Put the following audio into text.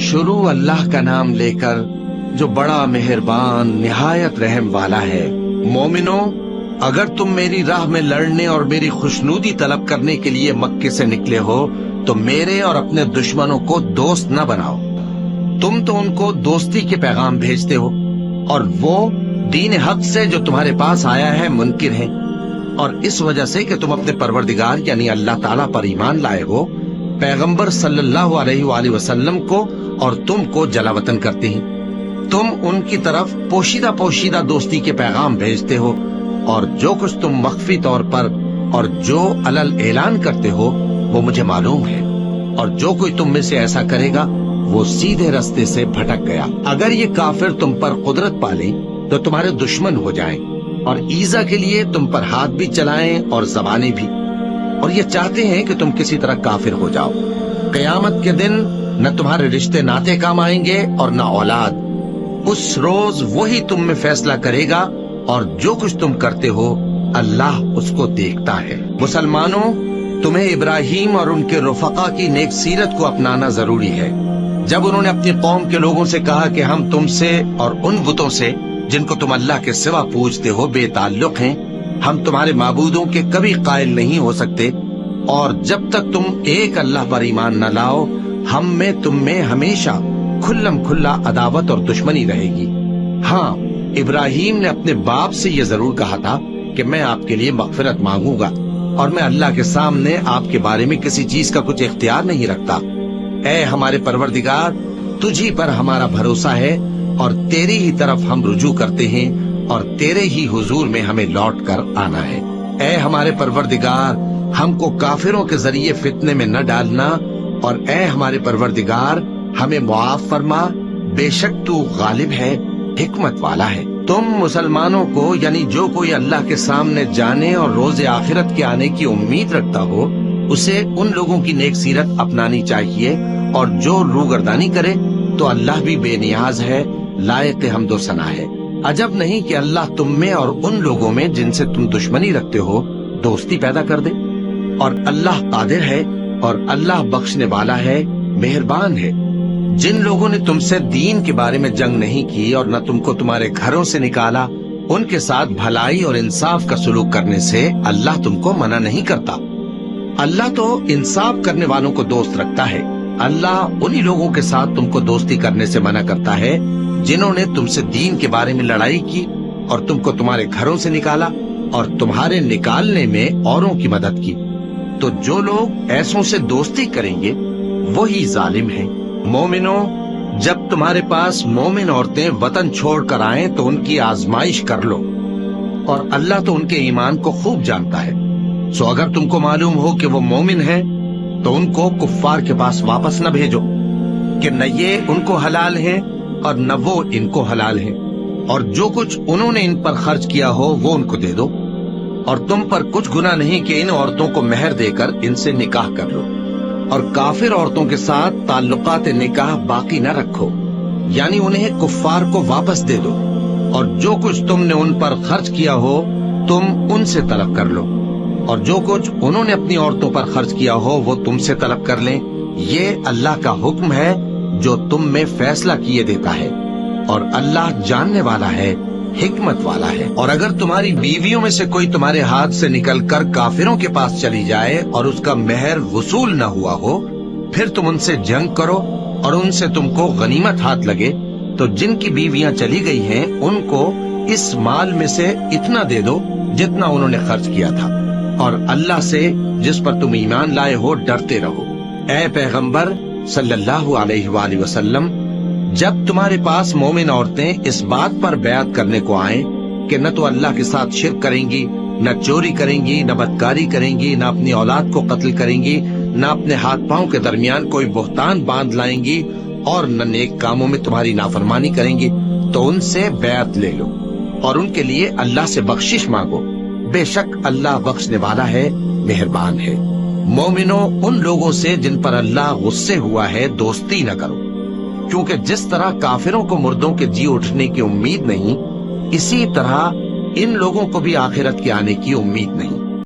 شروع اللہ کا نام لے کر جو بڑا مہربان نہایت رحم والا ہے۔ مومنو، اگر تم میری راہ میں لڑنے اور میری خوشنودی طلب کرنے کے لیے مکے سے نکلے ہو تو میرے اور اپنے دشمنوں کو دوست نہ بناؤ۔ تم تو ان کو دوستی کے پیغام بھیجتے ہو اور وہ دین حق سے جو تمہارے پاس آیا ہے منکر ہیں، اور اس وجہ سے کہ تم اپنے پروردگار یعنی اللہ تعالیٰ پر ایمان لائے ہو، پیغمبر صلی اللہ علیہ وآلہ وسلم کو اور تم کو جلا وطن کرتے ہیں۔ تم ان کی طرف پوشیدہ پوشیدہ دوستی کے پیغام بھیجتے ہو، اور جو کچھ تم مخفی طور پر اور جو علل اعلان کرتے ہو وہ مجھے معلوم ہے، اور جو کوئی تم میں سے ایسا کرے گا وہ سیدھے رستے سے بھٹک گیا۔ اگر یہ کافر تم پر قدرت پالیں تو تمہارے دشمن ہو جائیں، اور ایذا کے لیے تم پر ہاتھ بھی چلائیں اور زبانیں بھی، اور یہ چاہتے ہیں کہ تم کسی طرح کافر ہو جاؤ۔ قیامت کے دن نہ تمہارے رشتے ناتے کام آئیں گے اور نہ اولاد۔ اس روز وہی تم میں فیصلہ کرے گا، اور جو کچھ تم کرتے ہو اللہ اس کو دیکھتا ہے۔ مسلمانوں، تمہیں ابراہیم اور ان کے رفقا کی نیک سیرت کو اپنانا ضروری ہے۔ جب انہوں نے اپنی قوم کے لوگوں سے کہا کہ ہم تم سے اور ان بتوں سے جن کو تم اللہ کے سوا پوجتے ہو بے تعلق ہیں، ہم تمہارے معبودوں کے کبھی قائل نہیں ہو سکتے، اور جب تک تم ایک اللہ پر ایمان نہ لاؤ ہم میں تم میں ہمیشہ کھلم کھلا عداوت اور دشمنی رہے گی۔ ہاں، ابراہیم نے اپنے باپ سے یہ ضرور کہا تھا کہ میں آپ کے لیے مغفرت مانگوں گا، اور میں اللہ کے سامنے آپ کے بارے میں کسی چیز کا کچھ اختیار نہیں رکھتا۔ اے ہمارے پروردگار، تجھی پر ہمارا بھروسہ ہے، اور تیری ہی طرف ہم رجوع کرتے ہیں، اور تیرے ہی حضور میں ہمیں لوٹ کر آنا ہے۔ اے ہمارے پروردگار، ہم کو کافروں کے ذریعے فتنے میں نہ ڈالنا، اور اے ہمارے پروردگار ہمیں معاف فرما، بے شک تو غالب ہے، حکمت والا ہے۔ تم مسلمانوں کو یعنی جو کوئی اللہ کے سامنے جانے اور روز آخرت کے آنے کی امید رکھتا ہو اسے ان لوگوں کی نیک سیرت اپنانی چاہیے، اور جو روگردانی کرے تو اللہ بھی بے نیاز ہے، لائق حمد و ثنا ہے۔ عجب نہیں کہ اللہ تم میں اور ان لوگوں میں جن سے تم دشمنی رکھتے ہو دوستی پیدا کر دے، اور اللہ قادر ہے اور اللہ بخشنے والا ہے، مہربان ہے۔ جن لوگوں نے تم سے دین کے بارے میں جنگ نہیں کی اور نہ تم کو تمہارے گھروں سے نکالا، ان کے ساتھ بھلائی اور انصاف کا سلوک کرنے سے اللہ تم کو منع نہیں کرتا۔ اللہ تو انصاف کرنے والوں کو دوست رکھتا ہے۔ اللہ انہی لوگوں کے ساتھ تم کو دوستی کرنے سے منع کرتا ہے جنہوں نے تم سے دین کے بارے میں لڑائی کی اور تم کو تمہارے گھروں سے نکالا اور تمہارے نکالنے میں اوروں کی مدد کی۔ تو جو لوگ ایسوں سے دوستی کریں گے وہی ظالم ہیں۔ مومنو، جب تمہارے پاس مومن عورتیں وطن چھوڑ کر آئیں تو ان کی آزمائش کر لو، اور اللہ تو ان کے ایمان کو خوب جانتا ہے۔ سو اگر تم کو معلوم ہو کہ وہ مومن ہیں تو ان کو کفار کے پاس واپس نہ بھیجو کہ نہ یہ ان کو حلال ہیں اور نہ وہ ان کو حلال ہیں، اور جو کچھ انہوں نے ان پر خرچ کیا ہو وہ ان کو دے دو، اور تم پر کچھ گناہ نہیں کہ ان عورتوں کو مہر دے کر ان سے نکاح کر لو، اور کافر عورتوں کے ساتھ تعلقات نکاح باقی نہ رکھو، یعنی انہیں کفار کو واپس دے دو، اور جو کچھ تم نے ان پر خرچ کیا ہو تم ان سے طلب کر لو، اور جو کچھ انہوں نے اپنی عورتوں پر خرچ کیا ہو وہ تم سے طلب کر لیں۔ یہ اللہ کا حکم ہے جو تم میں فیصلہ کیے دیتا ہے، اور اللہ جاننے والا ہے، حکمت والا ہے۔ اور اگر تمہاری بیویوں میں سے کوئی تمہارے ہاتھ سے نکل کر کافروں کے پاس چلی جائے اور اس کا مہر وصول نہ ہوا ہو، پھر تم ان سے جنگ کرو اور ان سے تم کو غنیمت ہاتھ لگے، تو جن کی بیویاں چلی گئی ہیں ان کو اس مال میں سے اتنا دے دو جتنا انہوں نے خرچ کیا تھا، اور اللہ سے جس پر تم ایمان لائے ہو ڈرتے رہو۔ اے پیغمبر صلی اللہ علیہ وآلہ وسلم، جب تمہارے پاس مومن عورتیں اس بات پر بیعت کرنے کو آئیں کہ نہ تو اللہ کے ساتھ شرک کریں گی، نہ چوری کریں گی، نہ بدکاری کریں گی، نہ اپنی اولاد کو قتل کریں گی، نہ اپنے ہاتھ پاؤں کے درمیان کوئی بہتان باندھ لائیں گی، اور نہ نیک کاموں میں تمہاری نافرمانی کریں گی، تو ان سے بیعت لے لو اور ان کے لیے اللہ سے بخشش مانگو، بے شک اللہ بخشنے والا ہے، مہربان ہے۔ مومنو، ان لوگوں سے جن پر اللہ غصے ہوا ہے دوستی نہ کرو، کیونکہ جس طرح کافروں کو مردوں کے جی اٹھنے کی امید نہیں، اسی طرح ان لوگوں کو بھی آخرت کے آنے کی امید نہیں۔